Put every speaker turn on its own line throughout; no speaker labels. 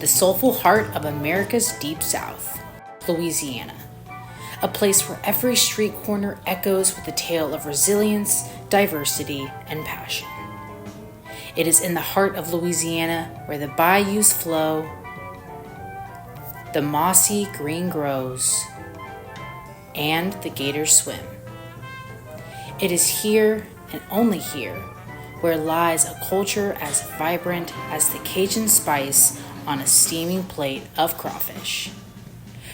soulful heart of America's Deep South, Louisiana. A place where every street corner echoes with a tale of resilience, diversity, and passion. It is in the heart of Louisiana where the bayous flow, the mossy green grows, and the gators swim. It is here, and only here, where lies a culture as vibrant as the Cajun spice on a steaming plate of crawfish.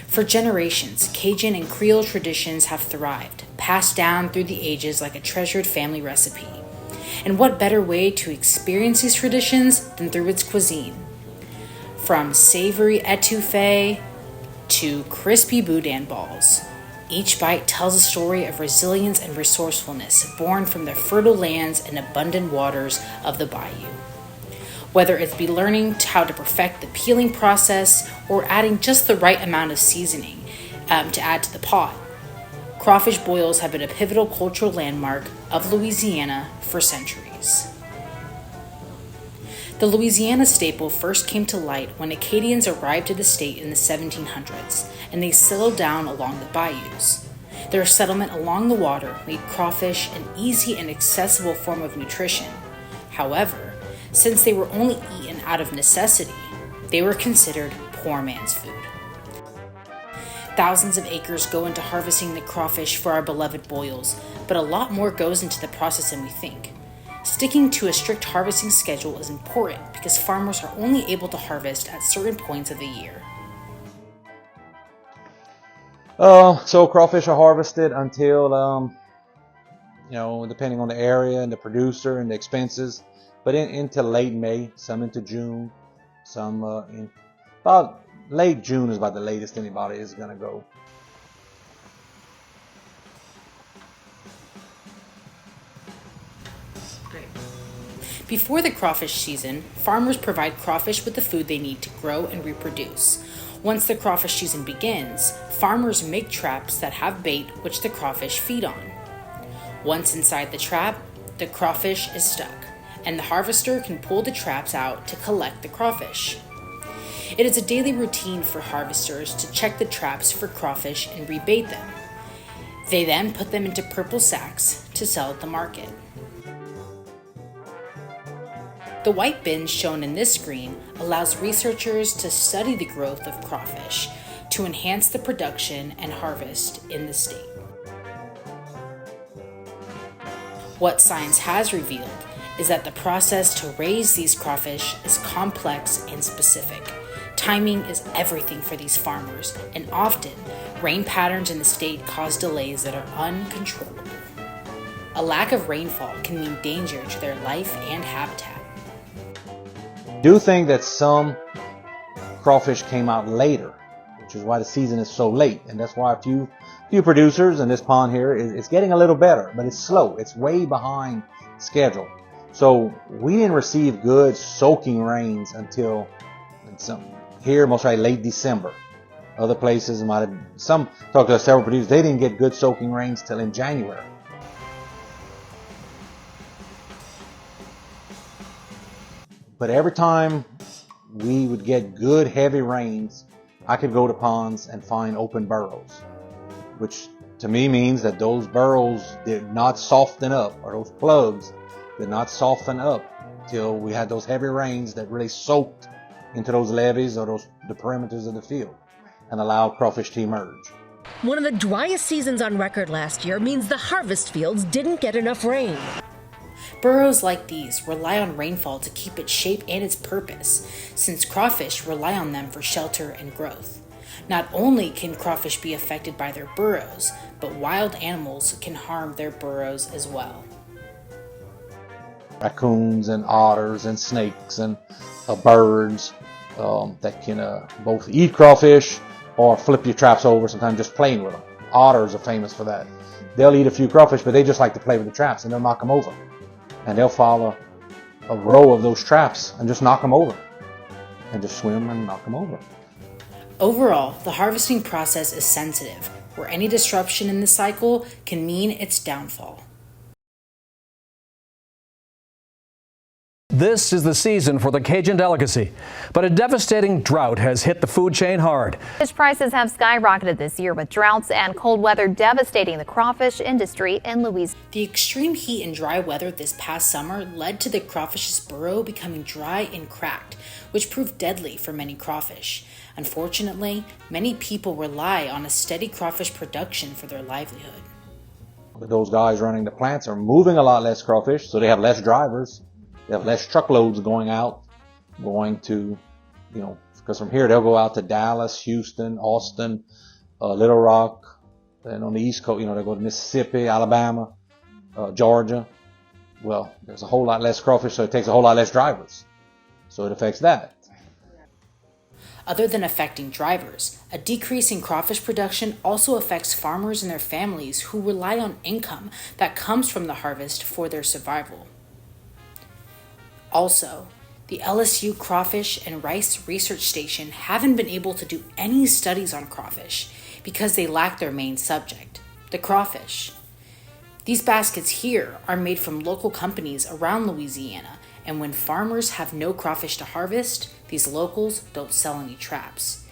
For generations, Cajun and Creole traditions have thrived, passed down through the ages like a treasured family recipe. And what better way to experience these traditions than through its cuisine? From savory etouffee to crispy boudin balls, each bite tells a story of resilience and resourcefulness born from the fertile lands and abundant waters of the bayou. Whether it be learning how to perfect the peeling process or adding just the right amount of seasoning to add to the pot, crawfish boils have been a pivotal cultural landmark of Louisiana for centuries. The Louisiana staple first came to light when Acadians arrived to the state in the 1700s, and they settled down along the bayous. Their settlement along the water made crawfish an easy and accessible form of nutrition. However, since they were only eaten out of necessity, they were considered poor man's food. Thousands of acres go into harvesting the crawfish for our beloved boils, but a lot more goes into the process than we think. Sticking to a strict harvesting schedule is important because farmers are only able to harvest at certain points of the year.
So crawfish are harvested until, depending on the area and the producer and the expenses, but into late May, some into June, some in about late June is about the latest anybody is going to go.
Before the crawfish season, farmers provide crawfish with the food they need to grow and reproduce. Once the crawfish season begins, farmers make traps that have bait which the crawfish feed on. Once inside the trap, the crawfish is stuck, and the harvester can pull the traps out to collect the crawfish. It is a daily routine for harvesters to check the traps for crawfish and rebait them. They then put them into purple sacks to sell at the market. The white bin shown in this screen allows researchers to study the growth of crawfish to enhance the production and harvest in the state. What science has revealed is that the process to raise these crawfish is complex and specific. Timing is everything for these farmers, and often rain patterns in the state cause delays that are uncontrollable. A lack of rainfall can mean danger to their life and habitat.
I do think that some crawfish came out later, which is why the season is so late, and that's why a few producers in this pond here it's getting a little better, but it's slow. It's way behind schedule. So we didn't receive good soaking rains until here most likely late December. Other places might have some talked to several producers, they didn't get good soaking rains till in January. But every time we would get good heavy rains, I could go to ponds and find open burrows, which to me means that those burrows did not soften up, or those plugs did not soften up till we had those heavy rains that really soaked into those levees or the perimeters of the field and allowed crawfish to emerge.
One of the driest seasons on record last year means the harvest fields didn't get enough rain.
Burrows like these rely on rainfall to keep its shape and its purpose, since crawfish rely on them for shelter and growth. Not only can crawfish be affected by their burrows, but wild animals can harm their burrows as well.
Raccoons and otters and snakes and birds that can both eat crawfish or flip your traps over, sometimes just playing with them. Otters are famous for that. They'll eat a few crawfish, but they just like to play with the traps, and they'll knock them over. And they'll follow a row of those traps and just knock them over. And just swim and knock them over.
Overall, the harvesting process is sensitive, where any disruption in the cycle can mean its downfall.
This is the season for the Cajun delicacy, but a devastating drought has hit the food chain hard.
Fish prices have skyrocketed this year, with droughts and cold weather devastating the crawfish industry in Louisiana.
The extreme heat and dry weather this past summer led to the crawfish's burrow becoming dry and cracked, which proved deadly for many crawfish. Unfortunately, many people rely on a steady crawfish production for their livelihood.
Those guys running the plants are moving a lot less crawfish, so they have less drivers. They have less truckloads going out, going to, because from here they'll go out to Dallas, Houston, Austin, Little Rock, and on the East Coast, they'll go to Mississippi, Alabama, Georgia. Well, there's a whole lot less crawfish, so it takes a whole lot less drivers. So it affects that.
Other than affecting drivers, a decrease in crawfish production also affects farmers and their families who rely on income that comes from the harvest for their survival. Also, the LSU Crawfish and Rice Research Station haven't been able to do any studies on crawfish because they lack their main subject, the crawfish. These baskets here are made from local companies around Louisiana, and when farmers have no crawfish to harvest, these locals don't sell any traps.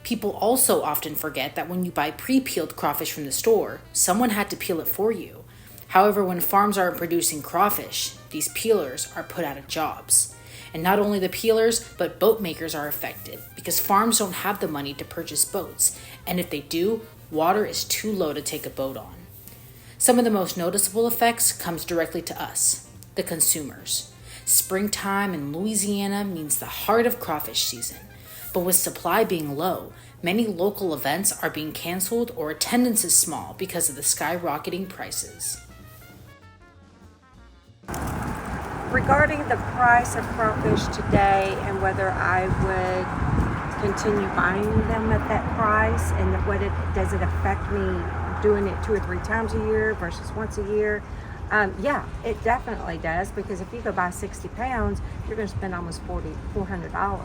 People also often forget that when you buy pre-peeled crawfish from the store, someone had to peel it for you. However, when farms aren't producing crawfish, these peelers are put out of jobs. And not only the peelers, but boat makers are affected because farms don't have the money to purchase boats, and if they do, water is too low to take a boat on. Some of the most noticeable effects comes directly to us, the consumers. Springtime in Louisiana means the heart of crawfish season, but with supply being low, many local events are being canceled or attendance is small because of the skyrocketing prices.
Regarding the price of crawfish today and whether I would continue buying them at that price and does it affect me doing it 2 or 3 times a year versus once a year? Yeah, it definitely does, because if you go buy 60 pounds, you're going to spend almost $400.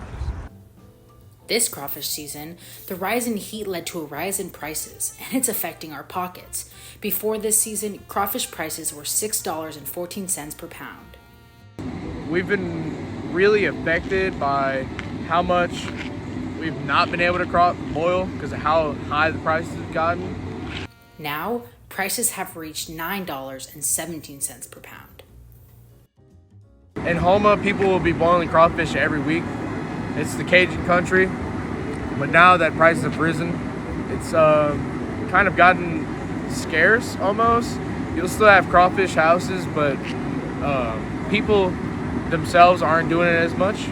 This crawfish season, the rise in heat led to a rise in prices, and it's affecting our pockets. Before this season, crawfish prices were $6.14 per pound.
We've been really affected by how much we've not been able to boil because of how high the prices have gotten.
Now, prices have reached $9.17 per pound.
In Homa, people will be boiling crawfish every week. It's the Cajun country, but now that prices have risen, it's kind of gotten scarce almost. You'll still have crawfish houses, but people themselves aren't doing it as much.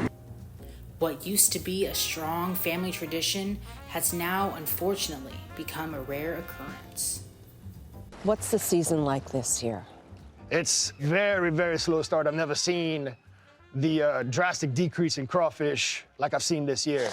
What used to be a strong family tradition has now, unfortunately, become a rare occurrence.
What's the season like this year?
It's very, very slow start. I've never seen the drastic decrease in crawfish like I've seen this year.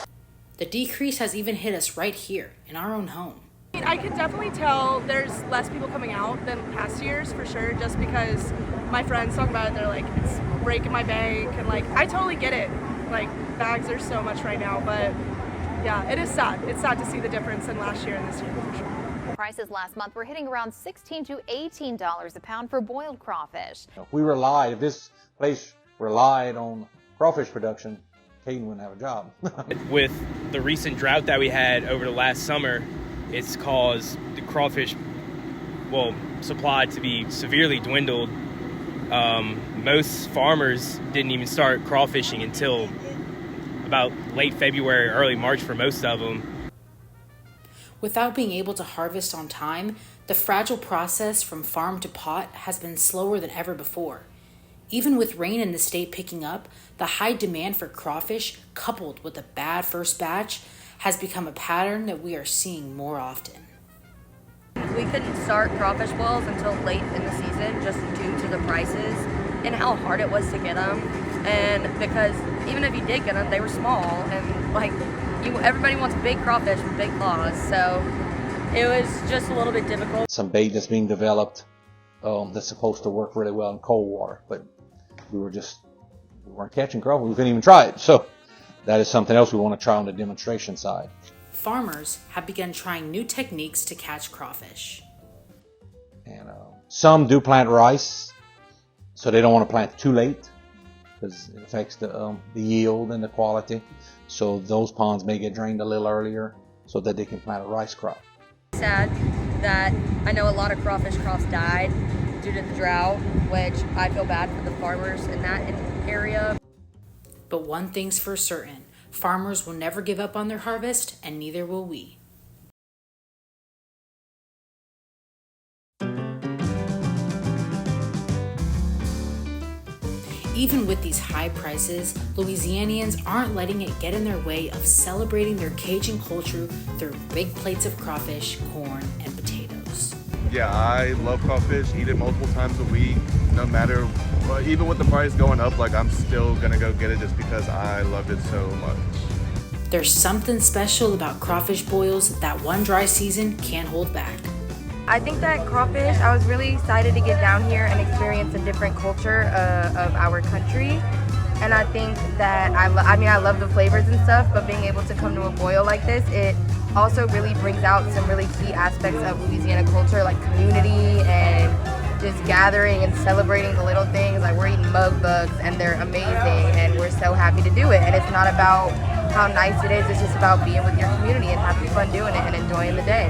The decrease has even hit us right here in our own home.
I can definitely tell there's less people coming out than past years for sure, just because my friends talk about it, they're like, it's breaking my bank, and like, I totally get it. Like, bags are so much right now, but yeah, it is sad. It's sad to see the difference in last year and this year for sure.
Prices last month were hitting around $16 to $18 a pound for boiled crawfish.
If this place relied on crawfish production, Caden wouldn't have a job.
With the recent drought that we had over the last summer, it's caused the crawfish, supply to be severely dwindled. Most farmers didn't even start crawfishing until about late February, early March for most of them.
Without being able to harvest on time, the fragile process from farm to pot has been slower than ever before. Even with rain in the state picking up, the high demand for crawfish, coupled with a bad first batch, has become a pattern that we are seeing more often.
We couldn't start crawfish boils until late in the season just due to the prices and how hard it was to get them. And because even if you did get them, they were small, and everybody wants big crawfish with big claws, so it was just a little bit difficult.
Some bait that's being developed that's supposed to work really well in cold water, but we weren't catching crawfish. We couldn't even try it. So that is something else we want to try on the demonstration side.
Farmers have begun trying new techniques to catch crawfish.
And some do plant rice, so they don't want to plant too late. because it affects the yield and the quality. So those ponds may get drained a little earlier so that they can plant a rice crop.
Sad that I know a lot of crawfish crops died due to the drought, which I feel bad for the farmers in that area.
But one thing's for certain, farmers will never give up on their harvest, and neither will we. Even with these high prices, Louisianians aren't letting it get in their way of celebrating their Cajun culture through big plates of crawfish, corn, and potatoes.
Yeah, I love crawfish, eat it multiple times a week, no matter, even with the price going up, like I'm still gonna go get it just because I love it so much.
There's something special about crawfish boils that one dry season can't hold back.
I think that crawfish, I was really excited to get down here and experience a different culture of our country. And I think that, I love the flavors and stuff, but being able to come to a boil like this, it also really brings out some really key aspects of Louisiana culture, like community and just gathering and celebrating the little things. Like we're eating mug bugs and they're amazing and we're so happy to do it. And it's not about how nice it is, it's just about being with your community and having fun doing it and enjoying the day.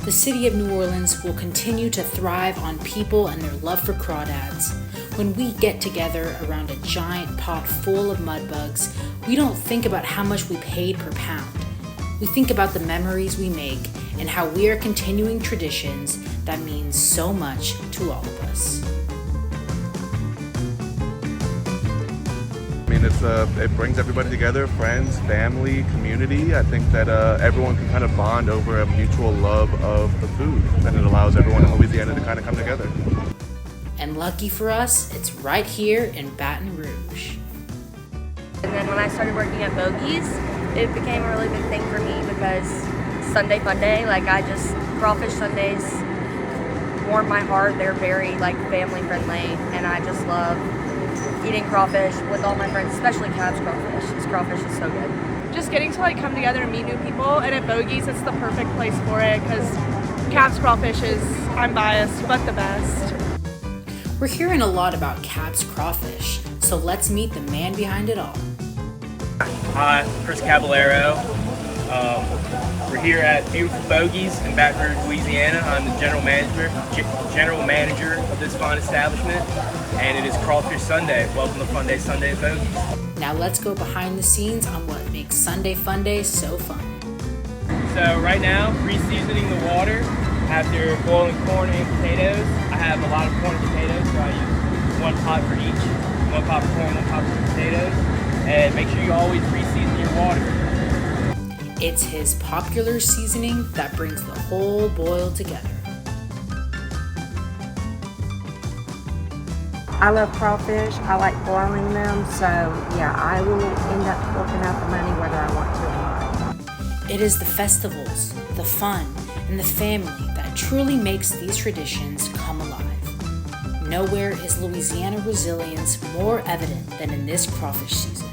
The city of New Orleans will continue to thrive on people and their love for crawdads. When we get together around a giant pot full of mud bugs, we don't think about how much we paid per pound. We think about the memories we make and how we are continuing traditions that mean so much to all of us.
I mean, it brings everybody together, friends, family, community. I think that everyone can kind of bond over a mutual love of the food, and it allows everyone in Louisiana to kind of come together.
And lucky for us, it's right here in Baton Rouge.
And then when I started working at Bogey's, it became a really big thing for me because Sunday Fun Day, crawfish Sundays warm my heart. They're very family friendly, and I just love eating crawfish with all my friends, especially Cab's crawfish. This crawfish is so good.
Just getting to come together and meet new people, and at Bogey's it's the perfect place for it because Cab's crawfish is, I'm biased, but the best.
We're hearing a lot about Cab's crawfish, so let's meet the man behind it all.
Hi, Chris Caballero. We're here at beautiful Bogey's in Baton Rouge, Louisiana. I'm the general manager of this fine establishment, and it is Crawfish Sunday. Welcome to Fun Day Sunday at Bogey's.
Now let's go behind the scenes on what makes Sunday Fun Day so fun.
So right now, re-seasoning the water after boiling corn and potatoes. I have a lot of corn and potatoes, so I use one pot for each. One pot for corn, one pot for potatoes. And make sure you always re-season your water.
It's his popular seasoning that brings the whole boil together.
I love crawfish. I like boiling them, so yeah, I will end up forking out the money whether I want to or not.
It is the festivals, the fun, and the family that truly makes these traditions come alive. Nowhere is Louisiana resilience more evident than in this crawfish season.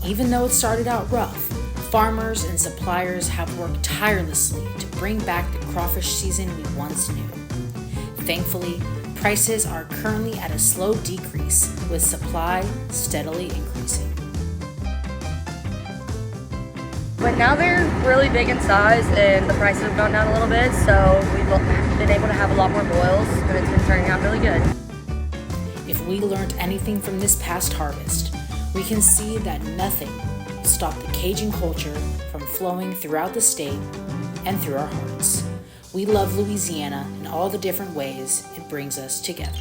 Even though it started out rough, farmers and suppliers have worked tirelessly to bring back the crawfish season we once knew. Thankfully, prices are currently at a slow decrease, with supply steadily increasing.
But now they're really big in size and the prices have gone down a little bit, so we've been able to have a lot more boils and it's been turning out really good.
If we learned anything from this past harvest, we can see that nothing will stop the Cajun culture from flowing throughout the state and through our hearts. We love Louisiana in all the different ways it brings us together.